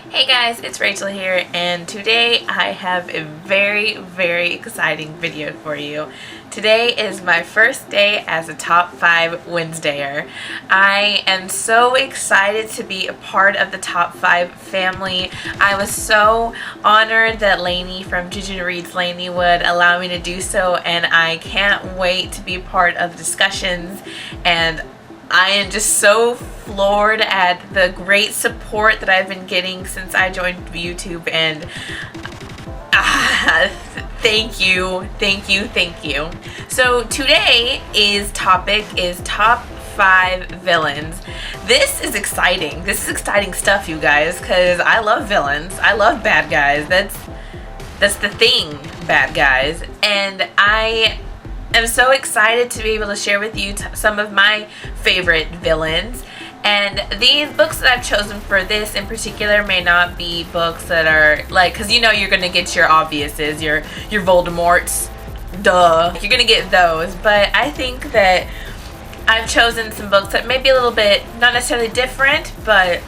Hey guys, it's Rachel here, and today I have a very exciting video for you. Today is my first day as a Top 5 Wednesdayer. I am so excited to be a part of the Top 5 family. I was so honored that Lainey from Ginger Reads Lainey would allow me to do so, and I can't wait to be part of the discussions, and I am just so floored at the great support that I've been getting since I joined YouTube, and thank you. So today's topic is top 5 villains. This is exciting. This is exciting stuff, you guys, because I love villains. I love bad guys. That's the thing, bad guys. And I'm so excited to be able to share with you some of my favorite villains. And these books that I've chosen for this in particular may not be books that are like, because you know you're going to get your obviouses, your Voldemorts, duh. You're going to get those. But I think that I've chosen some books that may be a little bit, not necessarily different, but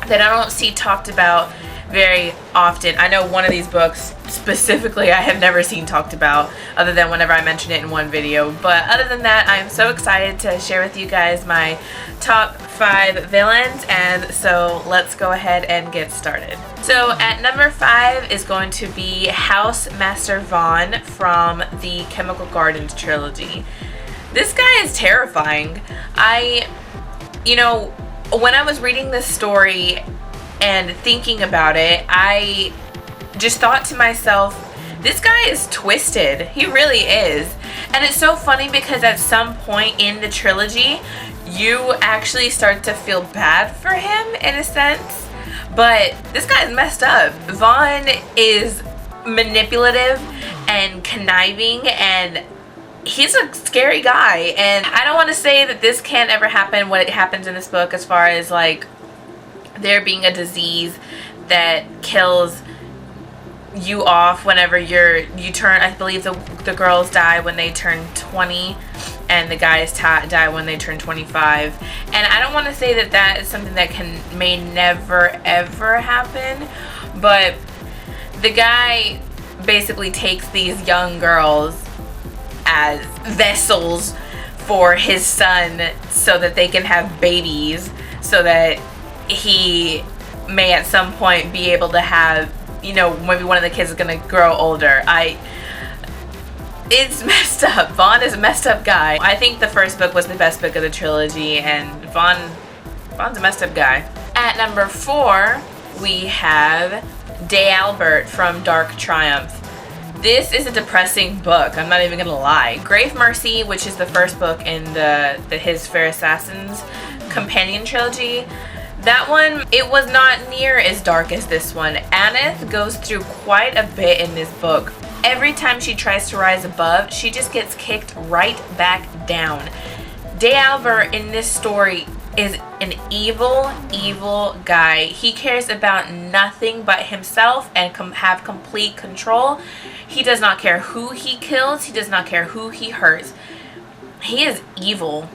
that I don't see talked about very often. I know one of these books specifically I have never seen talked about other than whenever I mention it in one video, but other than that I'm so excited to share with you guys my top 5 villains, and so let's go ahead and get started. So at number 5 is going to be House Master Vaughn from the Chemical Gardens trilogy. This guy is terrifying. When I was reading this story and thinking about it, I just thought to myself, this guy is twisted. He really is. And it's so funny because at some point in the trilogy, you actually start to feel bad for him in a sense. But this guy's messed up. Vaughn is manipulative and conniving, and he's a scary guy. And I don't want to say that this can't ever happen, what happens in this book, as far as like there being a disease that kills you off whenever you turn. I believe the girls die when they turn 20 and the guys die when they turn 25, and I don't want to say that that is something that may never ever happen, but the guy basically takes these young girls as vessels for his son so that they can have babies, so that he may at some point be able to have, maybe one of the kids is going to grow older. It's messed up. Vaughn is a messed up guy. I think the first book was the best book of the trilogy, and Vaughn's a messed up guy. At number 4, we have D'Albert from Dark Triumph. This is a depressing book, I'm not even gonna lie. Grave Mercy, which is the first book in his Fair Assassins companion trilogy, that one, it was not near as dark as this one. Aneth goes through quite a bit in this book. Every time she tries to rise above, she just gets kicked right back down. D'Albert in this story is an evil guy. He cares about nothing but himself and have complete control. He does not care who he kills. He does not care who he hurts. He is evil.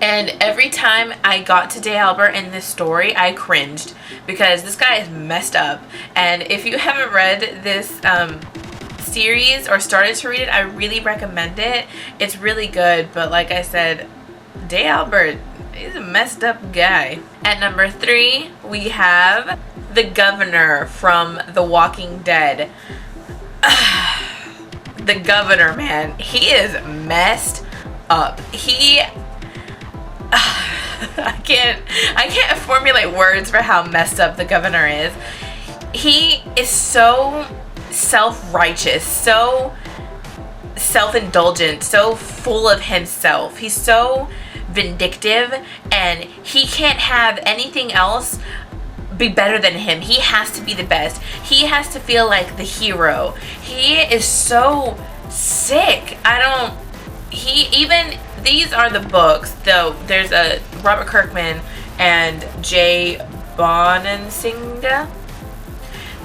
And every time I got to D'Albert in this story, I cringed because this guy is messed up. And if you haven't read this series or started to read it, I really recommend it. It's really good, but like I said, D'Albert is a messed up guy. At number 3, we have the Governor from The Walking Dead. The Governor, man, he is messed up. I can't formulate words for how messed up the Governor is. He is so self-righteous, so self-indulgent, so full of himself. He's so vindictive, and he can't have anything else be better than him. He has to be the best. He has to feel like the hero. He is so sick. These are the books, though. There's a Robert Kirkman and Jay Bonansinga.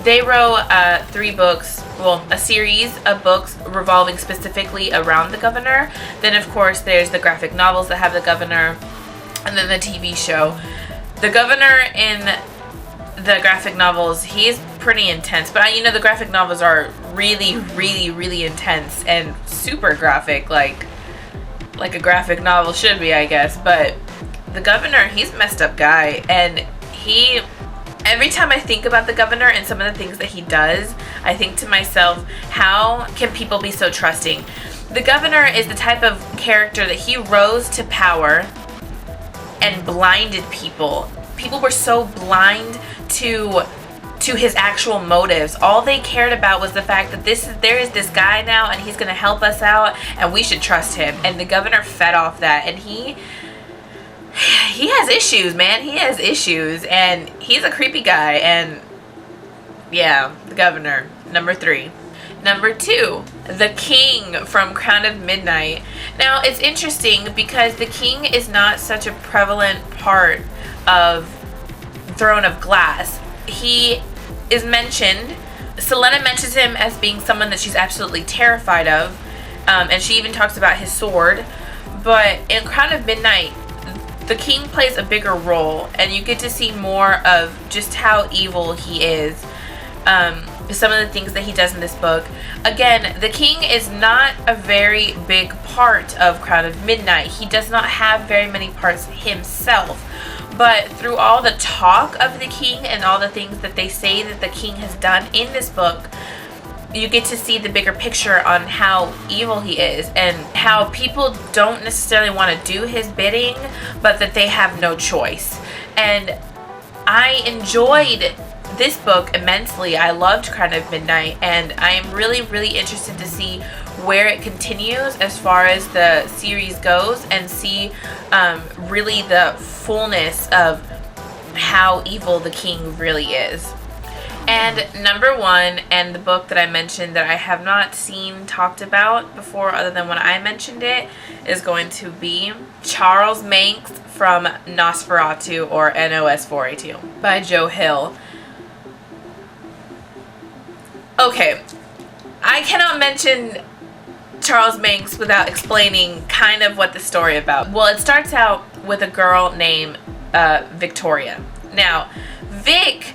They wrote 3 books, well, a series of books revolving specifically around the Governor. Then, of course, there's the graphic novels that have the Governor, and then the TV show. The Governor in the graphic novels, he's pretty intense. But you know, the graphic novels are really, really, really intense and super graphic, like a graphic novel should be, I guess. But the Governor, he's a messed up guy, and every time I think about the Governor and some of the things that he does, I think to myself, how can people be so trusting? The Governor is the type of character that he rose to power and blinded people. People were so blind to his actual motives. All they cared about was the fact that there is this guy now, and he's going to help us out, and we should trust him. And the Governor fed off that, and he has issues, man. He has issues, and he's a creepy guy. And yeah, the Governor, number 3. Number 2, the King from Crown of Midnight. Now, it's interesting because the King is not such a prevalent part of Throne of Glass. He is mentioned. Selena mentions him as being someone that she's absolutely terrified of, and she even talks about his sword. But in Crown of Midnight, the King plays a bigger role, and you get to see more of just how evil he is. Some of the things that he does in this book. Again, the King is not a very big part of Crown of Midnight. He does not have very many parts himself. But through all the talk of the King and all the things that they say that the King has done in this book, you get to see the bigger picture on how evil he is and how people don't necessarily want to do his bidding, but that they have no choice. And I enjoyed this book immensely. I loved Crown of Midnight, and I am really, really interested to see where it continues as far as the series goes, and see really the fullness of how evil the King really is. And number 1, and the book that I mentioned that I have not seen talked about before other than when I mentioned it, is going to be Charles Manx from Nosferatu, or NOS4A2, by Joe Hill. Okay, I cannot mention Charles Manx without explaining kind of what the story about. Well, it starts out with a girl named Victoria. Now, Vic,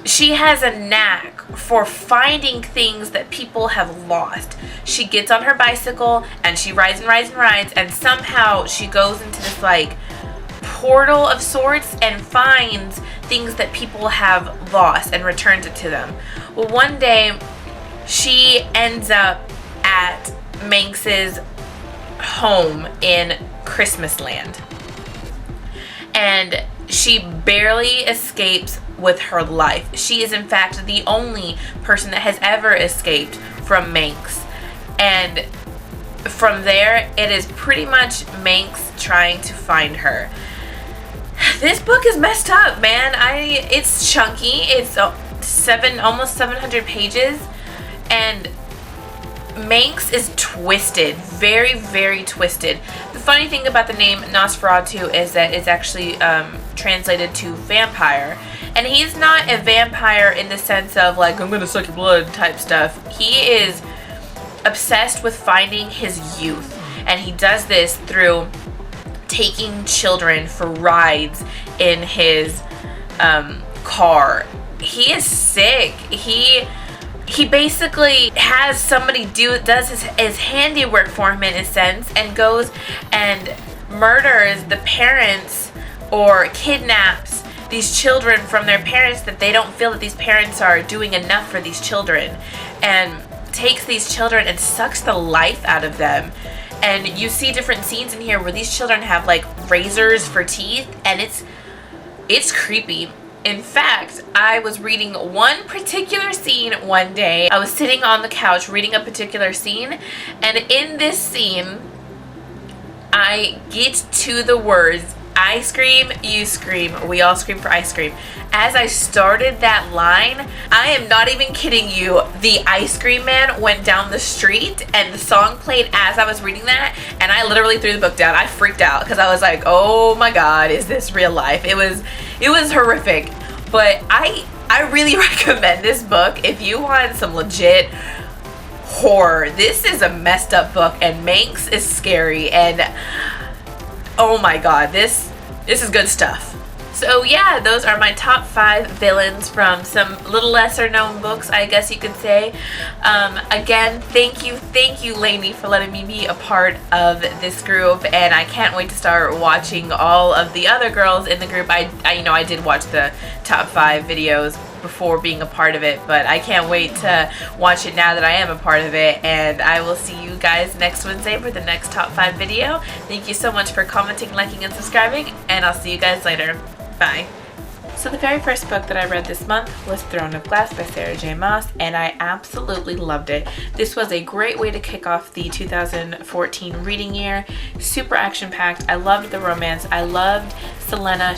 she has a knack for finding things that people have lost. She gets on her bicycle and she rides and rides and rides, and somehow she goes into this like portal of sorts and finds things that people have lost and returns it to them. Well, one day she ends up at Manx's home in Christmasland, and she barely escapes with her life. She is in fact the only person that has ever escaped from Manx, and from there it is pretty much Manx trying to find her. This book is messed up, man. It's chunky. It's almost 700 pages, and Manx is twisted, very, very twisted. The funny thing about the name Nosferatu is that it's actually translated to vampire, and he's not a vampire in the sense of like, I'm gonna suck your blood type stuff. He is obsessed with finding his youth, and he does this through taking children for rides in his car. He is sick. He basically has somebody does his handiwork for him in a sense, and goes and murders the parents or kidnaps these children from their parents that they don't feel that these parents are doing enough for these children, and takes these children and sucks the life out of them. And you see different scenes in here where these children have like razors for teeth, and it's creepy. In fact, I was reading one particular scene one day. I was sitting on the couch reading a particular scene, and in this scene, I get to the words, I scream, you scream, we all scream for ice cream. As I started that line, I am not even kidding you, the ice cream man went down the street and the song played as I was reading that, and I literally threw the book down. I freaked out because I was like, oh my god, is this real life? It was horrific. But I really recommend this book if you want some legit horror. This is a messed up book, and Manx is scary, and oh my god, this is good stuff. So yeah, those are my top 5 villains from some little lesser known books, I guess you could say. Again, thank you Lainey for letting me be a part of this group, and I can't wait to start watching all of the other girls in the group. I did watch the top 5 videos before being a part of it, but I can't wait to watch it now that I am a part of it, and I will see you guys next Wednesday for the next top 5 video. Thank you so much for commenting, liking, and subscribing, and I'll see you guys later. Bye. So the very first book that I read this month was Throne of Glass by Sarah J. Maas, and I absolutely loved it. This was a great way to kick off the 2014 reading year. Super action-packed. I loved the romance. I loved Selena.